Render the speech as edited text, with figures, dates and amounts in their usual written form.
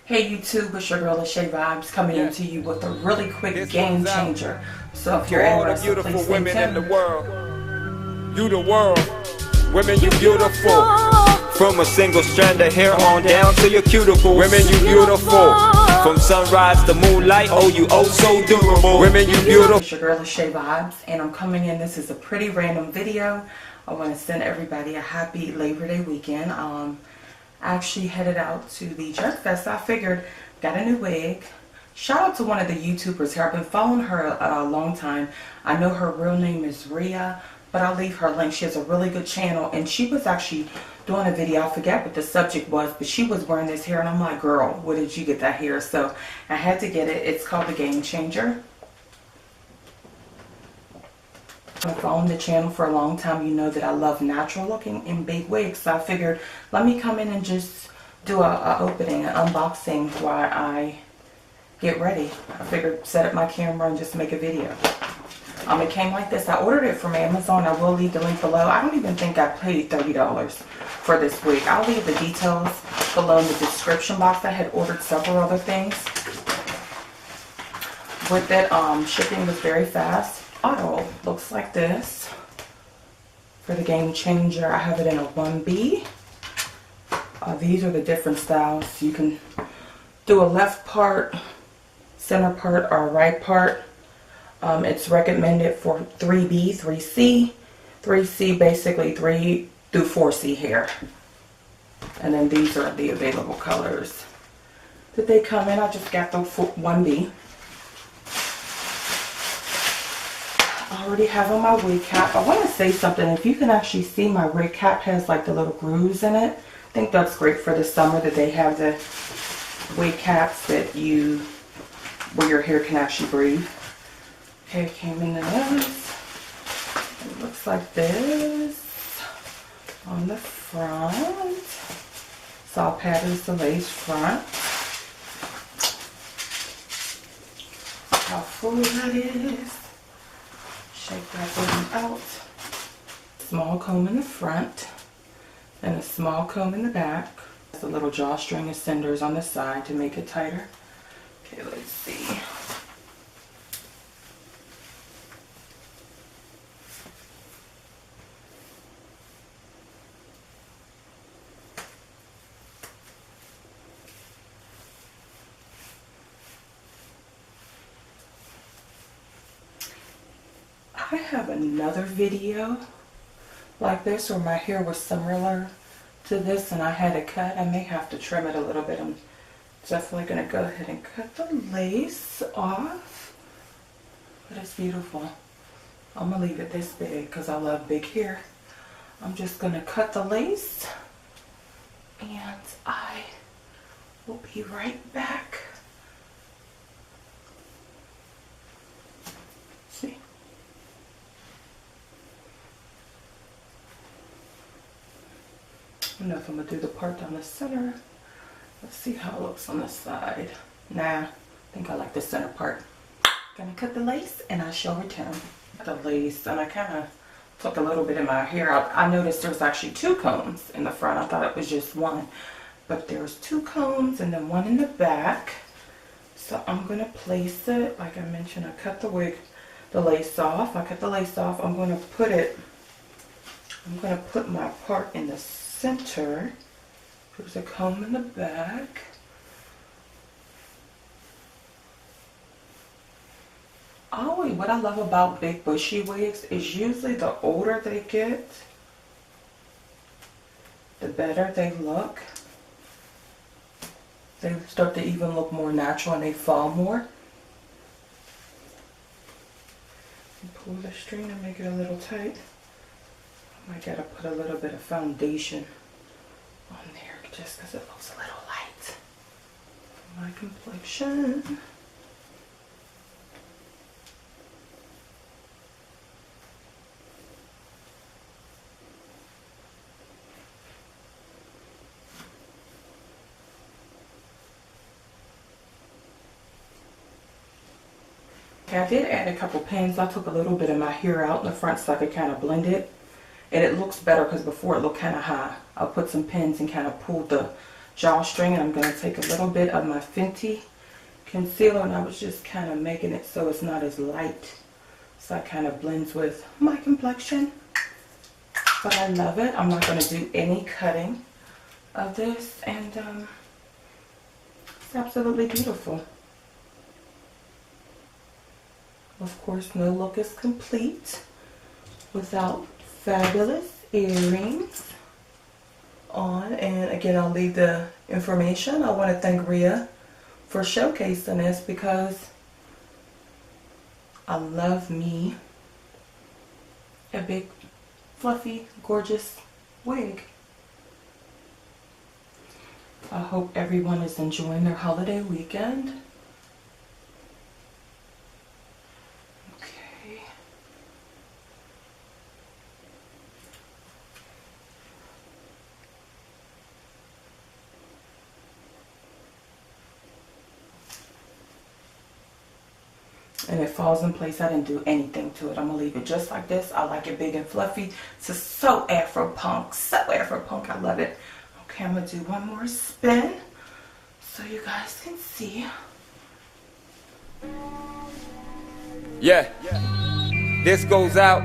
Hey YouTube, it's your girl lasheavibez coming into you with a really quick game changer. So if you're interested, please stay tuned. In the world, you the world, women you beautiful. From a single strand of hair on down to your cuticles. Women you beautiful. From sunrise to moonlight, oh you oh so durable. Women you beautiful. It's your girl lasheavibez, and I'm coming in. This is a pretty random video. I want to send everybody a happy Labor Day weekend. I actually headed out to the Jerk Fest. I figured, got a new wig. Shout out to one of the YouTubers here. I've been following her a long time. I know her real name is Rhea, but I'll leave her link. She has a really good channel, and she was actually doing a video. I forget what the subject was, but she was wearing this hair, and I'm like, girl, where did you get that hair? So I had to get it. It's called the Game Changer. I've followed the channel for a long time. You know that I love natural looking and big wigs, so I figured let me come in and just do a opening, an unboxing while I get ready. I figured set up my camera and just make a video. It came like this. I ordered it from Amazon. I will leave the link below. I don't even think I paid $30 for this wig. I'll leave the details below in the description box. I had ordered several other things. With it, shipping was very fast. Auto looks like this. For the Game Changer, I have it in a 1B. These are the different styles. You can do a left part, center part, or a right part. It's recommended for 3B, 3C. 3C basically 3 through 4C hair. And then these are the available colors that they come in. I just got the 1B. I already have on my wig cap. I want to say something. If you can actually see, my wig cap has like the little grooves in it. I think that's great for the summer that they have the wig caps that you, where your hair can actually breathe. Hair came in this. It looks like this on the front. Saw patterns, the lace front. How full that is. Shake that baby out. Small comb in the front and a small comb in the back. There's a little drawstring extenders on the side to make it tighter. Okay, let's see. I have another video like this where my hair was similar to this and I had it cut. I may have to trim it a little bit. I'm definitely going to go ahead and cut the lace off. But it's beautiful. I'm going to leave it this big because I love big hair. I'm just going to cut the lace and I will be right back. See? I don't know if I'm going to do the part down the center. Let's see how it looks on the side. Nah, I think I like the center part. Gonna cut the lace and I shall return. The lace, and I kind of took a little bit of my hair out. I noticed there's actually 2 combs in the front. I thought it was just one. But there's 2 combs and then one in the back. So I'm going to place it. Like I mentioned, I cut the lace off. I cut the lace off. I'm going to put my part in the center. There's a comb in the back. What I love about big bushy wigs is usually the older they get, the better they look. They start to even look more natural and they fall more. Pull the string and make it a little tight. I might gotta put a little bit of foundation on there just because it looks a little light for my complexion. Okay, I did add a couple pins. I took a little bit of my hair out in the front so I could kind of blend it. And it looks better because before it looked kind of high. I'll put some pins and kind of pull the drawstring, and I'm going to take a little bit of my Fenty concealer, and I was just kind of making it so it's not as light, so it kind of blends with my complexion. But I love it. I'm not going to do any cutting of this, and it's absolutely beautiful. Of course, no look is complete without fabulous earrings on. And again, I'll leave the information. I want to thank Rhea for showcasing this, because I love me a big, fluffy, gorgeous wig. I hope everyone is enjoying their holiday weekend. Okay. And it falls in place. I didn't do anything to it. I'm gonna leave it just like this. I like it big and fluffy. This is so Afro punk. So Afro punk. I love it. Okay, I'm gonna do one more spin so you guys can see. Yeah, this goes out